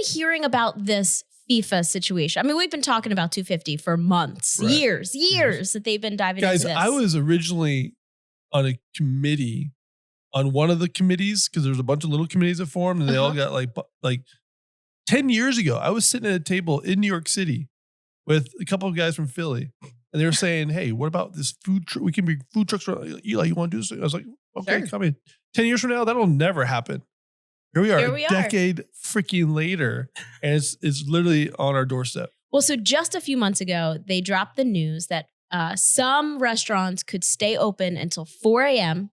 hearing about this FIFA situation? I mean, we've been talking about 250 for months, Right. years that they've been diving into this. Guys, I was originally on a committee, on one of the committees, because there's a bunch of little committees that formed, and they all got like 10 years ago, I was sitting at a table in New York City with a couple of guys from Philly, and they were saying, "Hey, what about this food truck? We can be food trucks. Eli, you want to do this?" I was like, "Okay, Sure. come in." 10 years from now, that'll never happen. Here we are, a decade freaking later, and it's literally on our doorstep. Well, so just a few months ago, they dropped the news that some restaurants could stay open until 4 a.m.,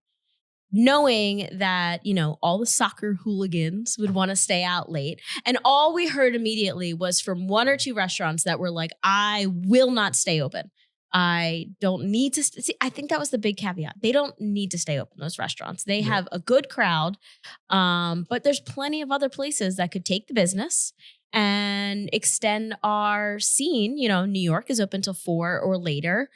knowing that, all the soccer hooligans would want to stay out late. And all we heard immediately was from one or two restaurants that were like, I will not stay open. I don't need to see. I think that was the big caveat. They don't need to stay open, those restaurants. They have a good crowd, but there's plenty of other places that could take the business and extend our scene. New York is open till 4 or later.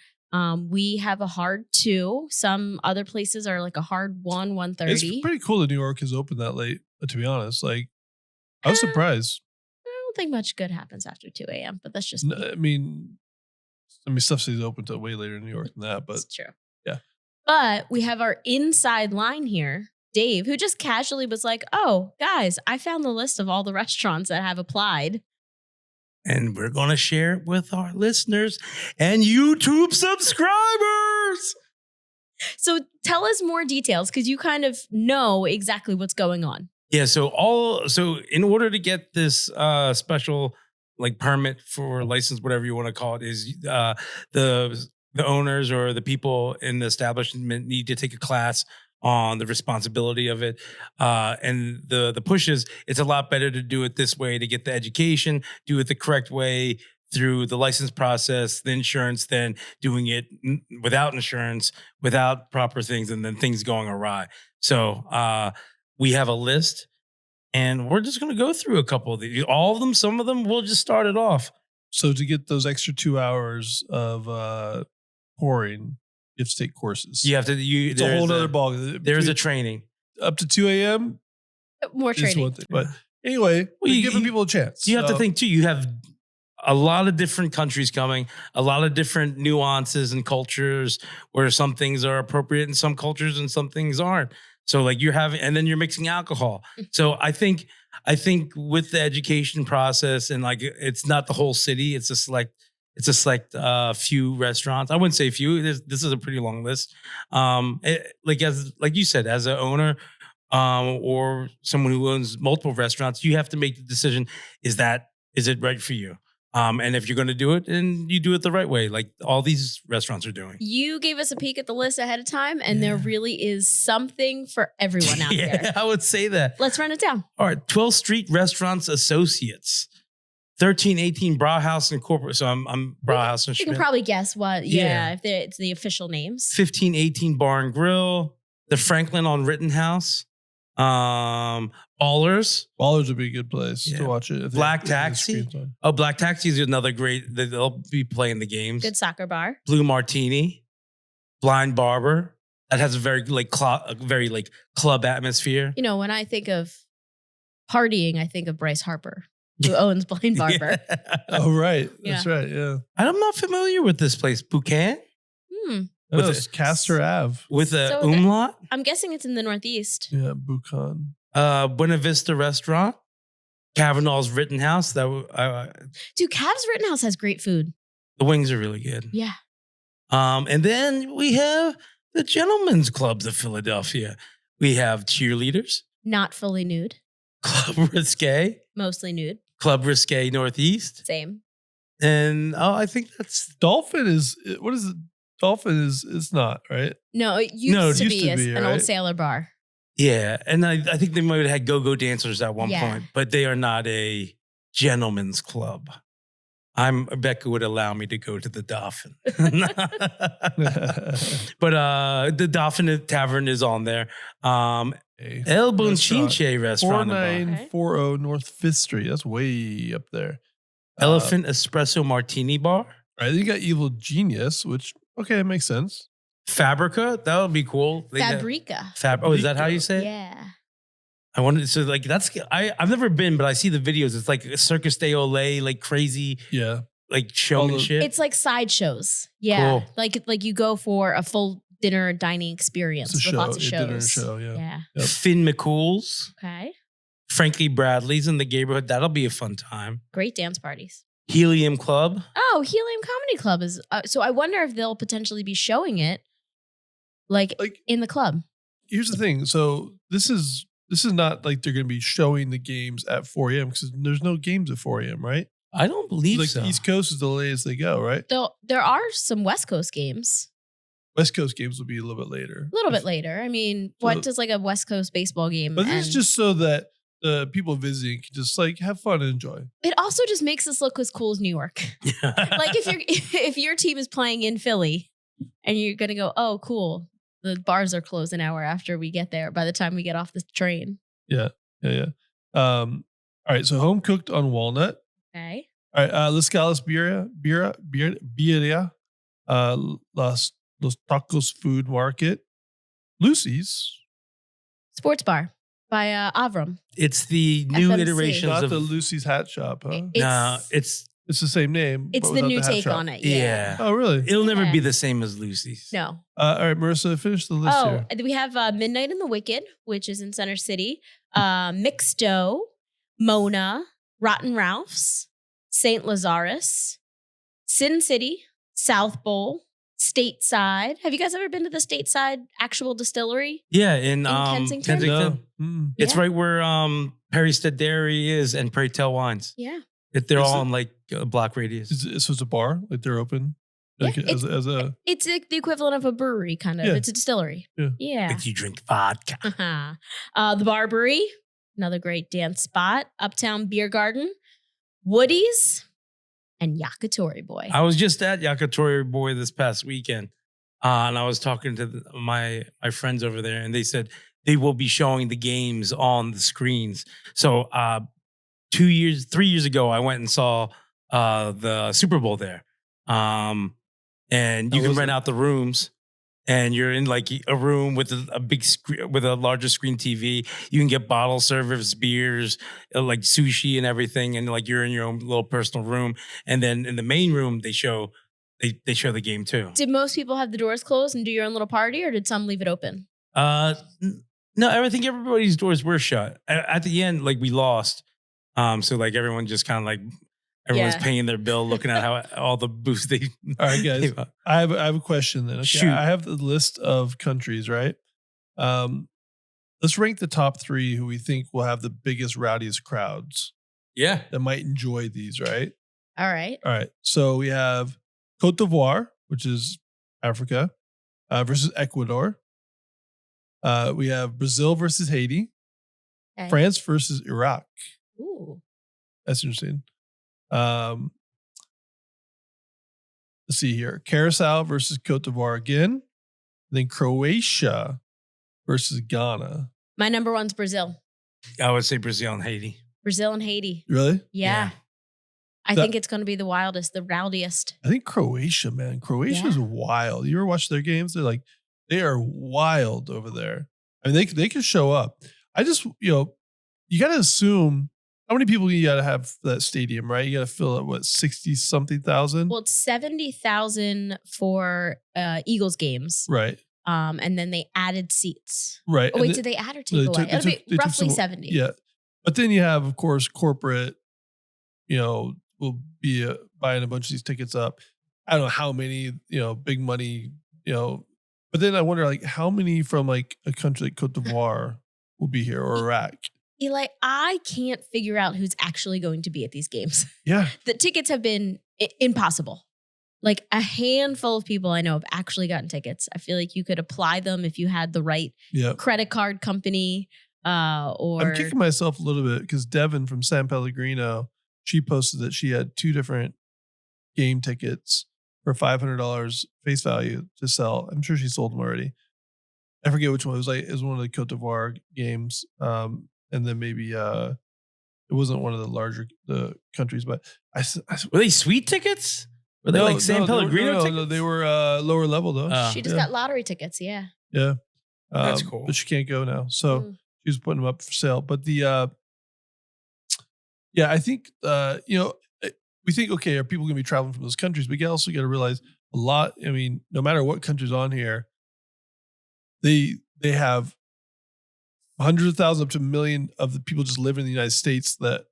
We have a hard 2. Some other places are like a hard 1, 1:30. It's pretty cool that New York is open that late, to be honest. Like, I was surprised. I don't think much good happens after 2 a.m., but that's just me. I mean, stuff stays open till way later in New York than that, but it's true. Yeah. But we have our inside line here, Dave, who just casually was like, "Oh, guys, I found the list of all the restaurants that have applied. And we're going to share it with our listeners and YouTube subscribers." So tell us more details, because you kind of know exactly what's going on. Yeah. So in order to get this special permit for license, whatever you want to call it, is the owners or the people in the establishment need to take a class on the responsibility of it. And the push is, it's a lot better to do it this way to get the education, do it the correct way through the license process, the insurance, than doing it without insurance, without proper things, and then things going awry. So we have a list, and we're just going to go through a couple of these. All of them, some of them, we'll just start it off. So to get those extra 2 hours of pouring, you have to take courses. You have to. It's a whole other ball. There's a training up to 2 a.m. More training. One thing. But anyway, we're giving people a chance. You have to think too. You have a lot of different countries coming, a lot of different nuances and cultures, where some things are appropriate in some cultures and some things aren't. So and then you're mixing alcohol. So I think with the education process, and it's not the whole city, it's a select few restaurants. I wouldn't say few. This is a pretty long list. Like you said, as an owner or someone who owns multiple restaurants, you have to make the decision: is it right for you? And if you're going to do it, and you do it the right way, like all these restaurants are doing. You gave us a peek at the list ahead of time, and there really is something for everyone out there. I would say that. Let's run it down. All right. 12th Street Restaurants Associates. 1318 Brauhaus and Corporate. So I'm Brauhaus and Schmidt. You can probably guess what, if it's the official names. 1518 Bar and Grill. The Franklin on Rittenhouse. Ballers. Ballers would be a good place to watch it. Black Taxi. Oh, Black Taxi is another great. They'll be playing the games. Good soccer bar. Blue Martini. Blind Barber. That has a very club atmosphere. When I think of partying, I think of Bryce Harper, who owns Blind Barber. Oh, right. That's right. Yeah. I'm not familiar with this place. Bouquet? With Castor Ave. With a umlaut? I'm guessing it's in the Northeast. Yeah, Buchan. Buena Vista Restaurant. Kavanaugh's Rittenhouse. Dude, Cav's Rittenhouse has great food. The wings are really good. Yeah. And then we have the Gentlemen's Clubs of Philadelphia. We have Cheerleaders. Not fully nude. Club Risque. Mostly nude. Club Risque Northeast. Same. And I think that's Dolphin is, what is it? Dolphin is not, right? No, it used to be an old sailor bar. Yeah. And I think they might have had go-go dancers at one point, but they are not a gentleman's club. Becca would allow me to go to the Dolphin. But the Dolphin Tavern is on there. El Bonchinche Restaurant. 4940 North 5th Street. That's way up there. Elephant Espresso Martini Bar. Right. Then you got Evil Genius, which, okay, it makes sense. Fabrika. That would be cool. Fabrika. Is that how you say it? Yeah. I wanted so like I've never been, but I see the videos. It's like a Circus de Olay, like crazy, Yeah. like showmanship. It's like sideshows. Yeah. Cool. Like you go for a full dinner dining experience It's a with show. lots of shows. Dinner and show, yeah. Yep. Finn McCool's, Okay. Frankie Bradley's in the neighborhood. That'll be a fun time. Great dance parties. Helium Club. Oh, Helium Comedy Club is so I wonder if they'll potentially be showing it like in the club. Here's the thing. So this is not like they're going to be showing the games at 4 a.m. because there's no games at 4 a.m., right? I don't believe Like so. the East Coast is the latest they go, right? There are some West Coast games. West Coast games will be a little bit later. A little bit later. I mean, what does like a West Coast baseball game? But this is just so that the people visiting can just like have fun and enjoy. It also just makes us look as cool as New York. Like if your team is playing in Philly and you're gonna go, oh, cool. The bars are closed an hour after we get there by the time we get off the train. Yeah. All right. So home cooked on walnut. Okay. All right. Las Calas Birria. Los Tacos Food Market. Lucy's. Sports bar by Avram. It's the new FMC. iterations Not of the Lucy's Hat Shop, huh? It's the same name. It's but the without new hat take shop. on it. yeah. Oh, really? It'll never Yeah. be the same as Lucy's. No. All right, Marissa, finish the list here. We have Midnight in the Wicked, which is in Center City. Mixed Dough, Mona, Rotten Ralph's, St. Lazarus, Sin City, South Bowl, Stateside. Have you guys ever been to the Stateside actual distillery? Yeah, in Kensington? No. Mm. It's Yeah. right where Perry Stead Dairy is and Pray Tell Wines. Yeah. They're Is all it- in like a block radius. So it's a bar? Like they're open? Yeah, Like as a It's like the equivalent of a brewery, kind of. Yeah. It's a distillery. Yeah. Yeah. Like you drink vodka. The Barbary, another great dance spot. Uptown Beer Garden, Woody's, and Yakitori Boy. I was just at Yakitori Boy this past weekend, and I was talking to my friends over there, and they said they will be showing the games on the screens. So 3 years ago, I went and saw the Super Bowl there, and you can rent out the rooms. And you're in like a room with a big screen, with a larger screen TV. You can get bottle service, beers, like sushi and everything. And like you're in your own little personal room. And then in the main room, they show the game too. Did most people have the doors closed and do your own little party, or did some leave it open? No, I think everybody's doors were shut. At the end, like we lost. So like everyone just kind of like everyone's paying their bill, looking at how all the booths they. All right, guys. I have a question then. Okay, Shoot. I have the list of countries, right? Let's rank the top 3 who we think will have the biggest, rowdiest crowds Yeah. that might enjoy these, right? All right. All right. So we have Cote d'Ivoire, which is Africa, versus Ecuador. We have Brazil versus Haiti. Okay. France versus Iraq. Ooh. That's interesting. Let's see here. Curacao versus Cote d'Ivoire again. Then Croatia versus Ghana. My number one's Brazil. I would say Brazil and Haiti. Brazil and Haiti. Really? Yeah. I think it's going to be the wildest, the rowdiest. I think Croatia, man. Croatia is wild. You ever watch their games? They are wild over there. I mean, they can show up. I just, you got to assume how many people you got to have for that stadium, right? You got to fill it, 60-something thousand? Well, it's 70,000 for Eagles games. Right. And then they added seats. Right. Oh, wait, did they add or take away? It'll be roughly 70. Yeah. But then you have, of course, corporate, will be buying a bunch of these tickets up. I don't know how many, big money, but then I wonder how many from a country like Cote d'Ivoire will be here or Iraq. Eli, I can't figure out who's actually going to be at these games. Yeah. The tickets have been impossible. Like a handful of people I know have actually gotten tickets. I feel like you could apply them if you had the right credit card company. Or I'm kicking myself a little bit because Devin from San Pellegrino, she posted that she had 2 different game tickets for $500 face value to sell. I'm sure she sold them already. I forget which one. It was one of the Cote d'Ivoire games. And then maybe it wasn't one of the larger countries, but were they sweet tickets? Were they San Pellegrino tickets? No, they were lower level though. she just got lottery tickets. Yeah. Yeah. That's cool. But she can't go now. So She was putting them up for sale. But the I think we think, okay, are people going to be traveling from those countries? But you also got to realize a lot. I mean, no matter what country's on here, they have hundreds of thousands up to a million of the people just living in the United States that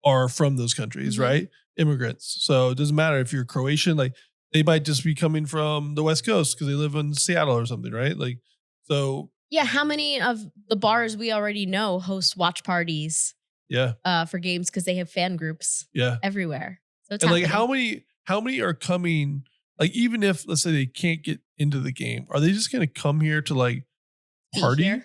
are from those countries, right? Immigrants. So it doesn't matter if you're Croatian, like they might just be coming from the West Coast because they live in Seattle or something, right? Like, so. Yeah. How many of the bars we already know host watch parties? For games because they have fan groups. Everywhere. So it's like how many are coming? Like even if let's say they can't get into the game, are they just going to come here to like party?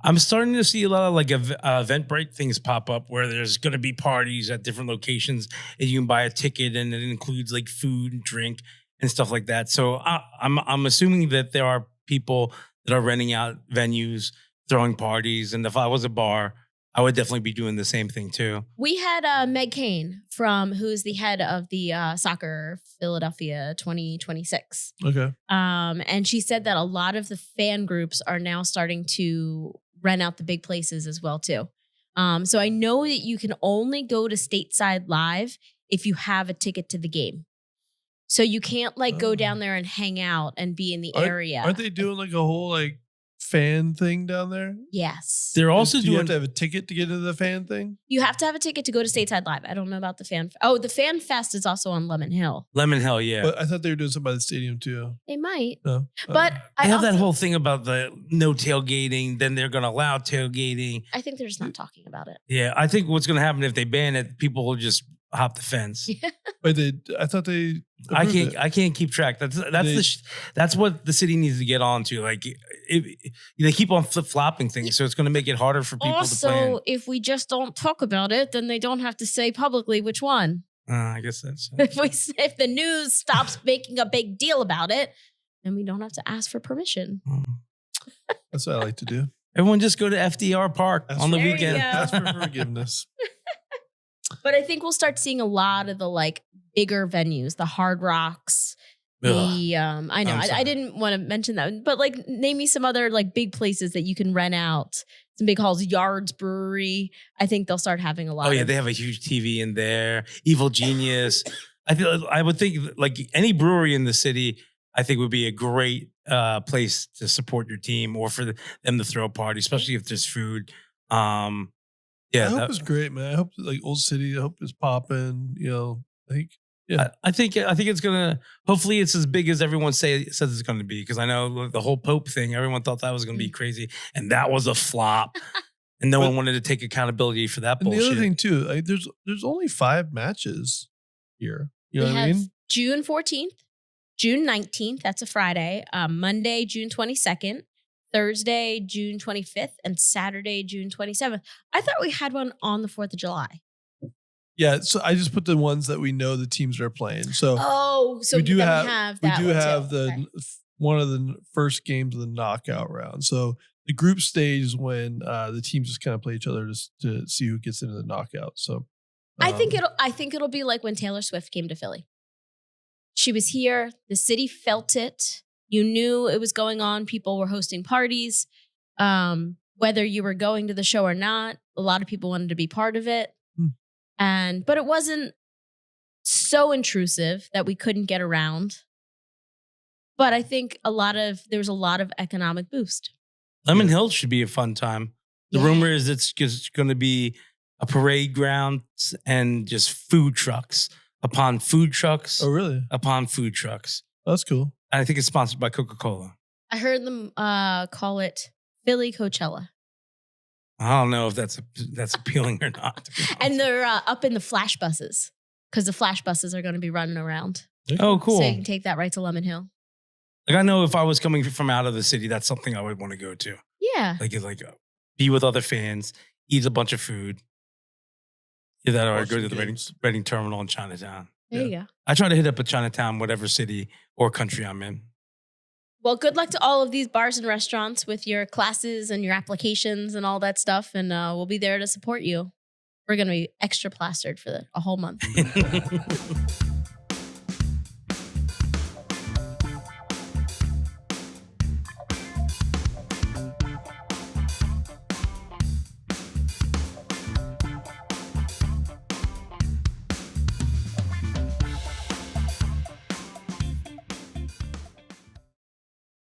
I'm starting to see a lot of like Eventbrite things pop up where there's going to be parties at different locations and you can buy a ticket and it includes like food and drink and stuff like that. So I'm assuming that there are people that are renting out venues, throwing parties. And if I was a bar, I would definitely be doing the same thing too. We had Meg Kane who's the head of the Soccer Philadelphia 2026. Okay. And she said that a lot of the fan groups are now starting to rent out the big places as well too. So I know that you can only go to Stateside Live if you have a ticket to the game. So you can't like go down there and hang out and be in the area. Aren't they doing like a whole like fan thing down there? Yes. They're also Do you have to have a ticket to get into the fan thing? You have to have a ticket to go to Stateside Live. I don't know about the fan. Oh, the Fan Fest is also on Lemon Hill. Lemon Hill, yeah. But I thought they were doing something by the stadium too. They might. No. But I have that whole thing about the no tailgating. Then they're going to allow tailgating. I think they're just not talking about it. Yeah, I think what's going to happen if they ban it, people will just hop the fence. But I thought they. I can't keep track. That's what the city needs to get on to. Like they keep on flip flopping things, so it's going to make it harder for people to plan. Also, if we just don't talk about it, then they don't have to say publicly which one. I guess that's. If the news stops making a big deal about it, then we don't have to ask for permission. That's what I like to do. Everyone just go to FDR Park on the weekend. Ask for forgiveness. But I think we'll start seeing a lot of the like bigger venues, the Hard Rocks. I know I didn't want to mention that, but like name me some other like big places that you can rent out. Some big halls, Yards Brewery. I think they'll start having a lot. Oh yeah, they have a huge TV in there. Evil Genius. I would think like any brewery in the city, I think would be a great place to support your team or for them to throw a party, especially if there's food. Yeah, I hope it's great, man. I hope like Old City. I hope it's popping. I think. Yeah, I think it's gonna. Hopefully, it's as big as everyone says it's going to be. Because I know the whole Pope thing. Everyone thought that was going to be crazy, and that was a flop. And no one wanted to take accountability for that bullshit. And the other thing too, like, there's only 5 matches here. You know what I mean? June 14th, June 19th. That's a Friday. Monday, June 22nd. Thursday, June 25th, and Saturday, June 27th. I thought we had one on the 4th of July. Yeah, so I just put the ones that we know the teams are playing. So we do have one of the first games of the knockout round. So the group stage is when the teams just kind of play each other just to see who gets into the knockout. So I think it'll be like when Taylor Swift came to Philly. She was here. The city felt it. You knew it was going on. People were hosting parties. Whether you were going to the show or not, a lot of people wanted to be part of it. But it wasn't so intrusive that we couldn't get around. But I think there was a lot of economic boost. Lemon Hill should be a fun time. The rumor is it's just going to be a parade ground and just food trucks upon food trucks. Oh, really? Upon food trucks. Oh, that's cool. I think it's sponsored by Coca-Cola. I heard them call it Philly Coachella. I don't know if that's appealing or not. And they're up in the flash buses because the flash buses are going to be running around. Oh, cool. So you can take that right to Lemon Hill. Like I know if I was coming from out of the city, that's something I would want to go to. Yeah. Like be with other fans, eat a bunch of food. Yeah, that or go to the Reading Terminal in Chinatown. There you go. I try to hit up a Chinatown, whatever city or country I'm in. Well, good luck to all of these bars and restaurants with your classes and your applications and all that stuff. And we'll be there to support you. We're going to be extra plastered for a whole month.